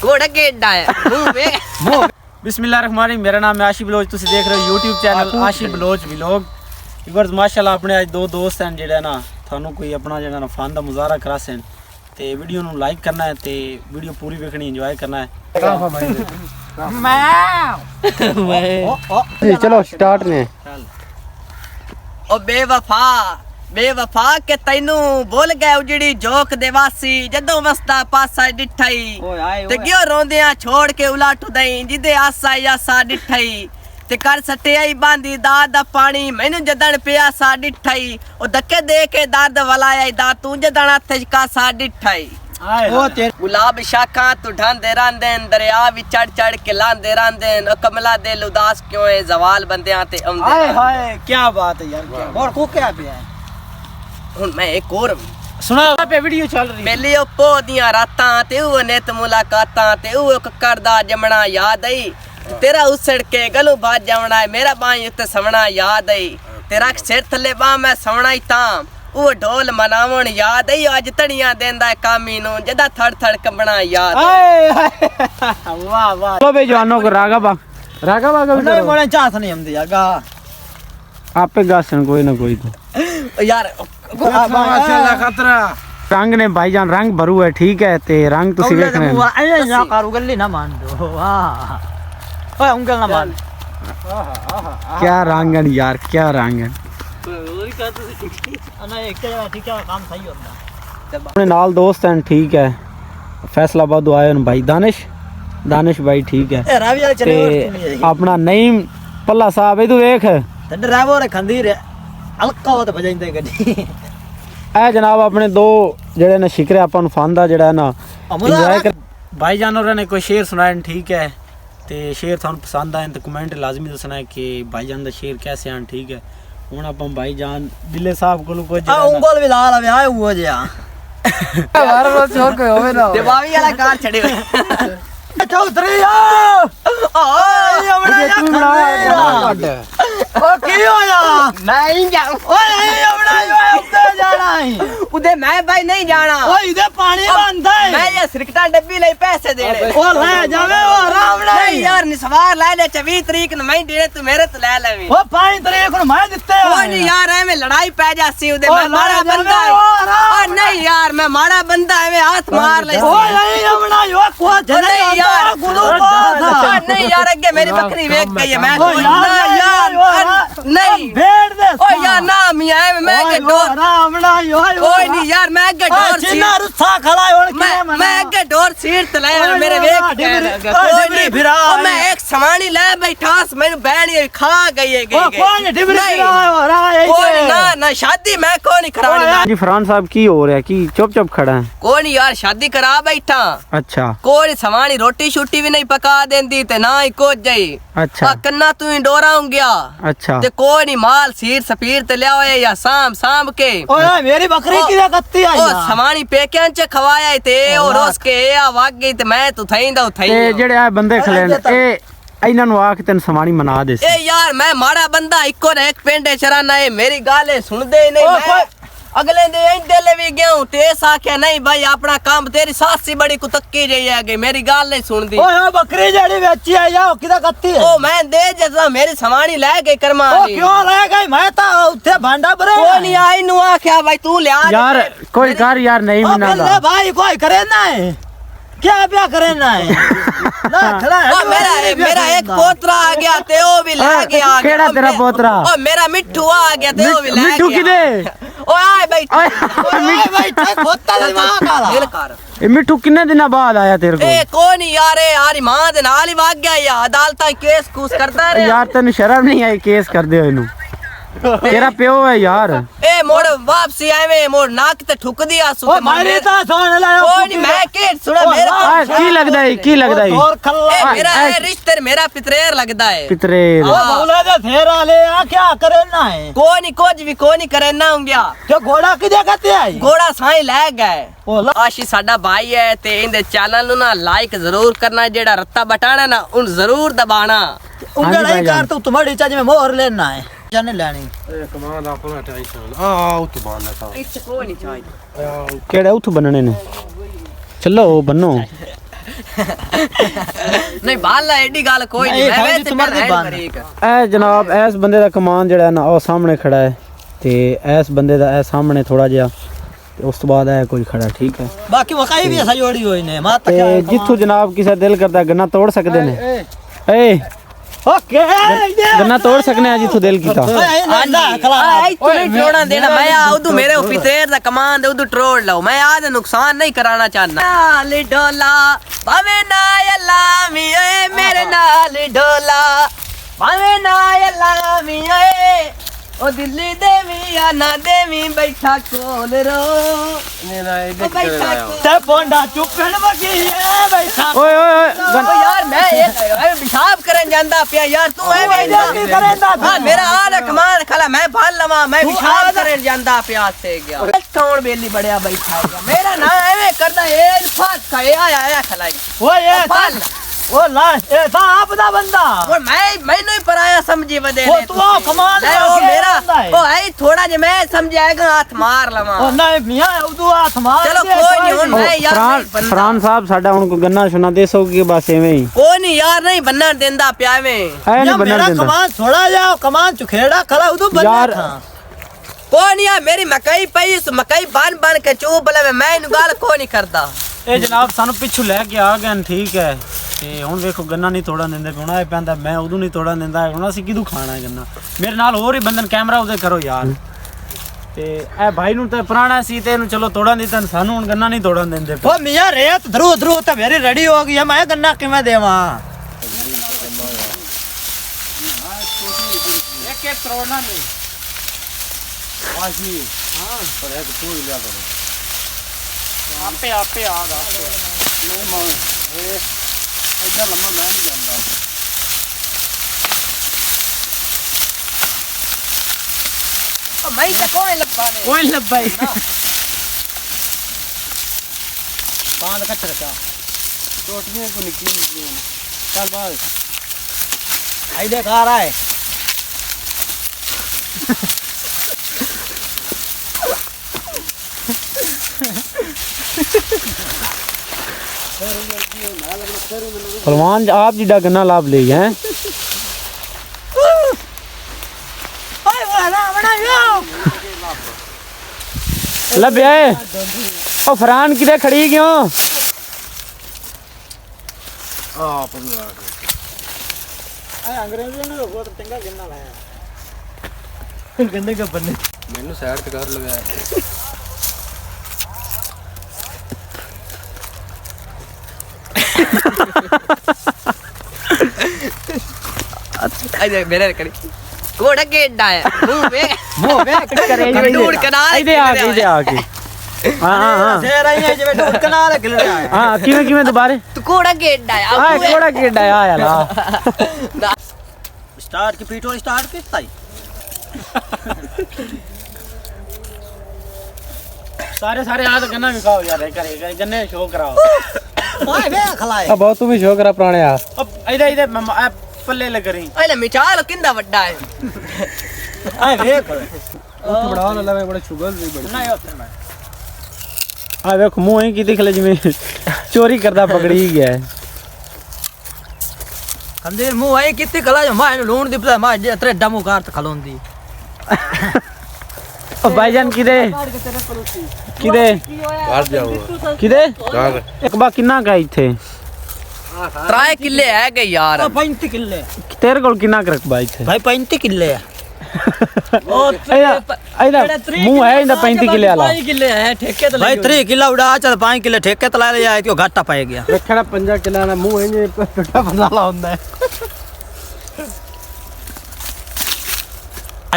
घोड़ा गेड़ा है मुंह बिस्मिल्लाहिर्रहमानिर्रहीम। मेरा नाम है आशी बलोच, तुसी देख रहे हो यूट्यूब चैनल आशी बलोच व्लॉग। इस माशाल्लाह अपने आज दो दोस्त हैं जेड़ा ना थानू कोई अपना जेड़ा ना फन दा मुजाहरा करासन ते वीडियो नु लाइक करना है ते वीडियो पूरी देखनी एंजॉय करना है। चलो स्टार्ट ने। ओ बेवफा के तैनू बोल गए उजड़ी जोक देवासी जदों वसदा पासा डिठाई ते क्यों रोंदियां छोड़ के उलाटू दई जिदे आसा यासा डिठाई ते कर सटियाई बांदी दाद दा पानी मैनू जदन पिया सा डिठाई ओ धक्के दे के दर्द वलाया दा तू जदन हथ का सा डिठाई ओ तेरे गुलाब शाखा तू ढांदे रांदेन दरिया भी चढ़ चढ़ के लांदे रांदेन ओ कमला दिल उदास क्यों है जवाल बंदियां ते औंदे। हाय हाय क्या बात है यार, क्या और को क्या पिया है। हुन मैं एक और सुना पे वीडियो चल रही है मेली ओ पो दियां रातां ते ओ नित मुलाकातां ते ओ कक्कर दा जमना याद आई तेरा उसड़ के गलू बाज जावना है मेरा बाई उत्ते सवना याद आई तेरा सिर थले बा मैं सवना ही तां ओ ढोल मनावण याद आई अज तड़ियां देंदा कामी नु जदा थड़ थड़ कंबना याद वाह वाह। चलो बे जवानों को रागा बाग नहीं मोड़े चाहत नहीं हमदी यार गा आपे गासन कोई ना कोई तो यार माशाल्लाह खतरा रंग ने भाईजान रंग भरू है ठीक है ते रंग तुसी देखने ए ना करू गल्ली ना मान दो वाह ओए उंगल ना मान क्या रंग है यार, क्या रंग है। अपने नाल दोस्त हैं ठीक है फैसलाबाद आए हैं भाई दानिश भाई ठीक है ते अपना नईम पल्ला साहब इधर देख ड्राइवर खंदीर हल्का हो तो बजाइंदे गड्डी ए जनाब अपने दो जेड़े ने शिकरे अपन फन दा जेड़ा ना एंजॉय कर भाई जानवर ने कोई शेर सुनाए ठीक है ते शेर थानू पसंद आए तो कमेंट लाजमी दसना है कि भाईजान दा शेर कैसे आन ठीक है। हुन अपन भाईजान दिले साहब कोल कोई उंगल भी लाल आवे आए हुआ जे हर रोज छोर कोई होवे ना दिवावी वाला कार छड़े चौधरी ओ की होया नहीं जा ओए अपना उते जाना है उदे मैं भाई नहीं जाना ओए इधर पानी बंदा है मैं ये सिरकटा डब्बी ले पैसे देने ओ ले जावे ओ आराम नहीं यार निसवार ले ले 24 तारीख न मैं देने तू मेरे तो ले लेवी ओ 5 तारीख को मैं दित्ते ओ नहीं यार एਵੇਂ लड़ाई पै जासी उदे मैं मारा बंदा है ओ नहीं यार मैं मारा बंदा एਵੇਂ हाथ मार ले ओ नहीं अपना यो को नहीं यार गुरु नहीं यार अगे मेरी बकरी वेख गई है मैं यार नहीं भेड़ दे ओ यार ना मियां मैं के डोर आराम ना यो ओए नहीं यार मैं के डोर चिन्ना रुस्सा खड़ा होन के मैं के डोर सीट तले मेरे वेख कोई नहीं फिरा मैं एक समानी ले बैठास मैंने बहन ये खा गई है कौन डिबरी फिरा हो रहा है कोई ना शादी मैं कोई नहीं करानी जी फरहान साहब की हो रहा है कि चुप खड़ा है कोई नहीं यार शादी करा बैठा अच्छा कोई समानी रोटी शूटी भी नहीं पका देंदी ते ना ही को जाई अच्छा कन्ना तू ही डोराऊं गया अच्छा ते कोई नहीं माल सीर सपीर ते लिया या सांभ के ओए मेरी बकरी की कत्ती आई ओ समानी पेक्यां च खवाया ते ओ रोस के आ वाग गई ते मैं तू थईंदा ते जेड़े आ बंदे खले ए इन्हां नु आख तन समानी मना दे ए यार मैं माड़ा बंदा इको ने एक पिंडे चराना है मेरी गाले सुनदे ही नहीं मैं अगले दिन इंदे भी गया हूं ते साख्या नहीं भाई अपना काम तेरी सास सी बड़ी कुतक्की रही है गई मेरी गाल नहीं सुनदी ओए बकरी जेड़ी बेची आई आ किदा कत्ती है ओ मैं दे जसा मेरी समानी ले गई कर्मा ओ क्यों ले गई मैं ता उथे भांडा भरे ओ नहीं आई नु आख्या भाई तू ले आ यार कोई कर यार नहीं मना भाई कोई करे ना है क्या क्या करे ना है ना खड़ा है मेरा एक पोतरा आ गया ते ओ भी ले गया केड़ा तेरा पोतरा ओ मेरा मिट्ठू आ गया ते ओ भी ले गया मिट्ठू किदे ओ आए भाई पोता दिमाग वाला दिल कर ए मिट्ठू कितने दिन बाद आया तेरे को ए कोई नहीं यार यारी मां दे नाल ही भाग गया या अदालत केस कूस करता रे यार तन्नू शर्म नहीं आई केस कर दे इनु तेरा प्यो है यार ए मोड़ वापसी आवे मोड़ नाक ते ठुक दिया सु ओ मारी ता सोन लायो ओ नहीं मैं के सुना मेरा की लगदा है और खल्ला ए मेरा है रिश्ते मेरा पितरेर लगदा है पितरेर ओ बोले दे थेरा ले आ क्या करे ना है कोई नहीं कुछ भी कोई नहीं करे ना होंगे जो घोड़ा किदे कहते आई घोड़ा साई ले गए आशी साडा भाई है ते इंदे चैनल नु ना लाइक जरूर करना जेड़ा रत्ता बटाना ना उन जरूर दबाना उंगल नहीं कर तू तुम्हारी चाची में मोहर लेना है जाने लेनी ए कमाल अपना टेंशन आ उत बांधना सा इस कोई नहीं चाहिए केड़े उठ बनने ने चलो बनो नहीं बाला एडी गाल कोई नहीं मैं वैसे तुम्हारे बारीक ए जनाब इस बंदे दा कमान जेड़ा ना ओ सामने खड़ा है ते इस बंदे दा ए सामने थोड़ा जिहा ते उस तो बाद है कोई खड़ा ठीक है बाकी मकाई भी ऐसा जोड़ी होई ने मां ते जिथों जनाब किसे दिल करदा गन्ना तोड़ सकदे ने ए ओके गन्ना तोड़ सकने हैं जिथों दिल कीता आंदा खला आई तू नहीं जोड़ा देना मैं उदू मेरे ऑफिसर दा कमांड उदू ट्रोड़ लो मैं आज नुकसान नहीं कराना चाहना नाल डोला भावे ना अल्लाह मी ओए मेरे नाल डोला भावे ना अल्लाह मी ओए ओ दिल्ली देवी या ना देवी बैठा कोल रो मेरा बैठा ते पोंडा चुपन वगी है बैठा ओए ओए ओ यार मैं पेशाब करन जांदा पिया यार तू हां मेरा आ कमान खला मैं भाल लवा मैं पेशाब करन जांदा पिया से गया कौन बेली बड़या बैठा है मेरा ना एवे करदा ए फात का ए आया खलाई ओए ए ओ ला ए ता आपदा बंदा और मैं नहीं पराया समझी वदे ओ तू कमाल ओ मेरा ओ आई थोड़ा जे मैं समझाएगा हाथ मार लवा ओ नहीं मियां उदू हाथ मार चलो कोई नहीं हुन मैं यार फरहान साहब साडा हुन को गन्ना सुना दे सो कि बस एवें ही कोई नहीं यार नहीं बनना देंदा प्यावे है नहीं बनना मेरा देंदा कमान छोड़ा जाओ कमान चुखेड़ा खला उदू बंदा यार था कोई नहीं यार मेरी मकई पई उस मकई बन के चूप लवे मैं इन गाल को नहीं करदा ए जनाब सानू पिछू लेके आ गए ठीक है ते हुन देखो गन्ना नहीं तोड़न दिंदे हुन आए पैंदा मैं उदू नहीं तोड़न दिंदा हुन ਅਸੀਂ ਕਿਦੂ ਖਾਣਾ ਹੈ ਗੰਨਾ ਮੇਰੇ ਨਾਲ ਹੋਰ ਹੀ ਬੰਦਨ ਕੈਮਰਾ ਉਹਦੇ ਕਰੋ ਯਾਰ ਤੇ ਇਹ ਭਾਈ ਨੂੰ ਤੇ ਪੁਰਾਣਾ ਸੀ ਤੇ ਇਹਨੂੰ ਚਲੋ ਤੋੜਨ ਦਿੱਤਾ ਸਾਨੂੰ ਹੁਣ ਗੰਨਾ ਨਹੀਂ ਤੋੜਨ ਦਿੰਦੇ ओ मियां रेत धरू धरू तो मेरी रेडी हो गई है मैं गन्ना किवें देवा एक एक तोड़ना नहीं वाजी हां पर एक तू ही लिया करो आपे आपे आगा नहीं मां ए इधर लम्मा मैं नहीं जानता ओ मैं क्या कोई लपाने कोई लब्बाई बांध कच रखा टोटने को निकली चल बाल आई देख आ रहा है फरमान आप जिडा गन्ना लाभ ले हैं ओए वाला बनायो लब आए ओ फरहान किधर खड़ी क्यों अंग्रेजों ने बहुत चंगा गन्ना लाया गन्ने का बन्ने मैंने साइड ते कर लगाया आई देख मेरे करी कोड़ा गेड्डा है मुंह में करे दूर कनाल इधे आके हां हां हां से रही है जे दूर कनाल गिल रहा है हां किवें किवें दोबारे तू कोड़ा गेड्डा है हां कोड़ा केडा आ यार स्टार्ट की पेट्रोल स्टार्ट की ताई सारे सारे हाथ गन्ना विकाओ यार करे गन्ने शो कराओ ओए बे खलाए अब बहुत तू भी शो करा पुराने आ अब इधर इधर पल्ले लग रही पहले मिचाल किंदा वड्डा है आए वे बड़ा वाला लगे बड़ा शुगर भी बड़ी नहीं होते मैं आ देखो मुंह ही की दिख ले जिमें चोरी करदा पकड़ी गया कंदीर मुंह आई कितनी खला जो मैं लूण दी मैं जे तेरे डमू कार त खलोंदी ओ भाईजान किदे किदे बाहर जाओ किदे बाहर एक बा किन्ना का इथे 3 किले है गए यार 35 किले तेरे कोल किन्ना कर रखबा इथे भाई 35 किले है ओ आइदा मुंह है इंदा 35 किले वाला 5 किले है ठेके तो भाई 3 किलो उड़ा चल 5 किले ठेके तो ला ले आए तो घाटा पाए गया रखना 50 किलो ना मुंह है टुटा बनाला हुंदा है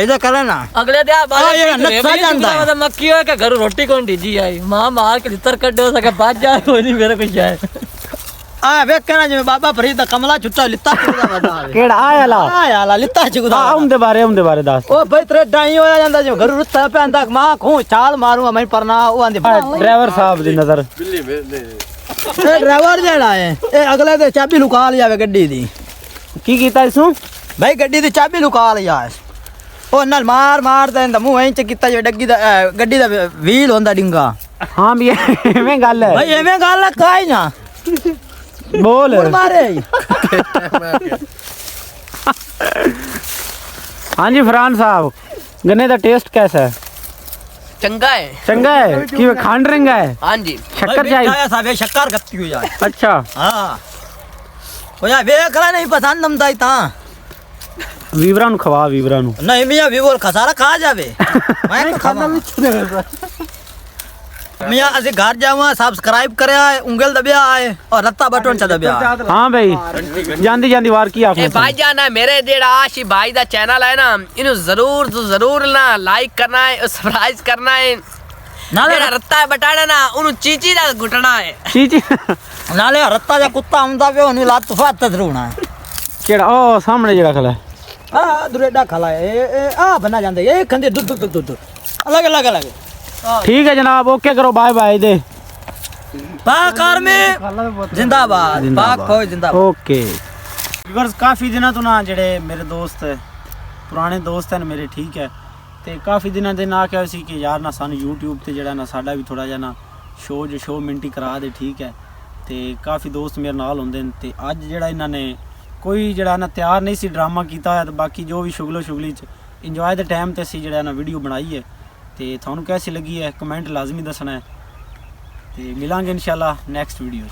ऐसा करे ना अगले दिन हाँ, ये नक्शा जानता है। मतलब मक्की हो के घर रोटी कौन दीजी आई मां मार के भीतर कट दो सके बात जाए कोई नहीं मेरे कुछ जाए आ वे कहना जे बाबा फरीद कमला छुट्टा लिता चुदा बता केड़ा आयाला आयाला लिता चुदा उनदे बारे दस ओ भाई तेरे डाई होया ਜਾਂਦਾ जो घर रुत्ता पैंदा मां खू चाल मारूंगा मैं परना ओ आंदी ड्राइवर साहब दी नजर बिल्ली में ए ड्राइवर जेड़ा है ए अगले ते चाबी लुका लिया गड्डी दी की कीता इसू भाई गड्डी दी चाबी लुका लिया ओ नल मार मार दे मुंह इंच कीता जो डग्गी दा गड्डी दा व्हील होंदा डिंगा ਹਾਂ ਵੀ ਐਵੇਂ ਗੱਲ ਹੈ ਭਾਈ ਐਵੇਂ ਗੱਲ ਕਾਈ ਨਾ ਬੋਲ ਮਾਰੇ हाँ जी फरहान साहब गन्ने का टेस्ट कैसा है ਚੰਗਾ ਹੈ चंगा है कि खंड रंगा है ਹਾਂਜੀ शक्कर चाहिए साबे शक्कर गत्ती हो जाए अच्छा हां हो जाए वे करा नहीं पसंद हम दाई ता वीवरा नु खवा वीवरा नु नहीं मियां वीवर खसारा खा जावे मैं तो खाना मियां असि घर जावा सब्सक्राइब करे आए उंगल दबिया आए और रत्ता बटन च दबिया हाँ भाई ਜਾਂਦੀ ਜਾਂਦੀ ਵਾਰ ਕੀ ਇਹ ਆਪਨੇ ਭਾਈ ਜਾਨ ਹੈ ਮੇਰੇ ਜਿਹੜਾ ਆਸ਼ੀ ਭਾਈ ਦਾ ਚੈਨਲ ਹੈ ਨਾ ਇਹਨੂੰ ਜ਼ਰੂਰ ਤੋਂ ਜ਼ਰੂਰ ਨਾ ਲਾਈਕ ਕਰਨਾ ਹੈ ਸਬਸਕ੍ਰਾਈਬ ਕਰਨਾ ਹੈ ਨਾਲੇ ਜਿਹੜਾ ਰੱਤਾ ਬਟਾਣਾ ਨਾ ਉਹਨੂੰ ਚੀਚੀ ਦਾ ਘੁੱਟਣਾ ਹੈ ਚੀਚੀ ਨਾਲੇ ਰੱਤਾ ਜਾਂ ਕੁੱਤਾ ਹੁੰਦਾ ਵੇ ਉਹਨੂੰ ਲੱਤ ਫੱਤ ਧਰੂਣਾ ਕਿਹੜਾ ਉਹ ਸਾਹਮਣੇ ਜਿਹੜਾ ਖਲਾ ਆ ਦੁਰੇਡਾ ਖਲਾ ਇਹ ਆ ਬਣਾ ਜਾਂਦੇ ਇਹ ਖੰਦੇ ਦੁੱਧ ਦੁੱਧ ਅਲੱਗ ਅਲੱਗ ਅਲੱਗ ठीक है जनाब ओके करो बाय बाय दे पाकर में जिंदाबाद पाक हो जिंदाबाद ओके व्यूअर्स काफ़ी दिनों तो ना ਜਿਹੜੇ ਮੇਰੇ ਦੋਸਤ ਪੁਰਾਣੇ ਦੋਸਤ ਹਨ ਮੇਰੇ ਠੀਕ ਹੈ ਤੇ ਕਾਫੀ ਦਿਨਾਂ ਦੇ ਨਾ ਕਿਹਾ ਸੀ ਕਿ ਯਾਰ ਨਾ ਸਾਨੂੰ YouTube ਤੇ ਜਿਹੜਾ ਨਾ ਸਾਡਾ ਵੀ ਥੋੜਾ ਜਿਹਾ ਨਾ ਸ਼ੋਅ ਮਿੰਟੀ ਕਰਾ ਦੇ ਠੀਕ ਹੈ ਤੇ ਕਾਫੀ ਦੋਸਤ ਮੇਰੇ ਨਾਲ ਹੁੰਦੇ ਨੇ ਤੇ ਅੱਜ ਜਿਹੜਾ ਇਹਨਾਂ ਨੇ ਕੋਈ ਜਿਹੜਾ ਨਾ ਤਿਆਰ ਨਹੀਂ ਸੀ ਡਰਾਮਾ ਕੀਤਾ ਹੋਇਆ ਤੇ ਬਾਕੀ ਜੋ ਵੀ ਸ਼ੁਗਲੀ ਚ ਇੰਜੋਏ ਦੇ ਟਾਈਮ ਤੇ ਅਸੀਂ ਜਿਹੜਾ ਨਾ ਵੀਡੀਓ ਬਣਾਈ ਹੈ ਤੇ ਤੁਹਾਨੂੰ ਕੈਸੀ ਲੱਗੀ ਹੈ ਕਮੈਂਟ ਲਾਜ਼ਮੀ ਦੱਸਣਾ ਹੈ ਤੇ ਮਿਲਾਂਗੇ ਇਨਸ਼ਾਅੱਲਾ ਨੈਕਸਟ ਵੀਡੀਓ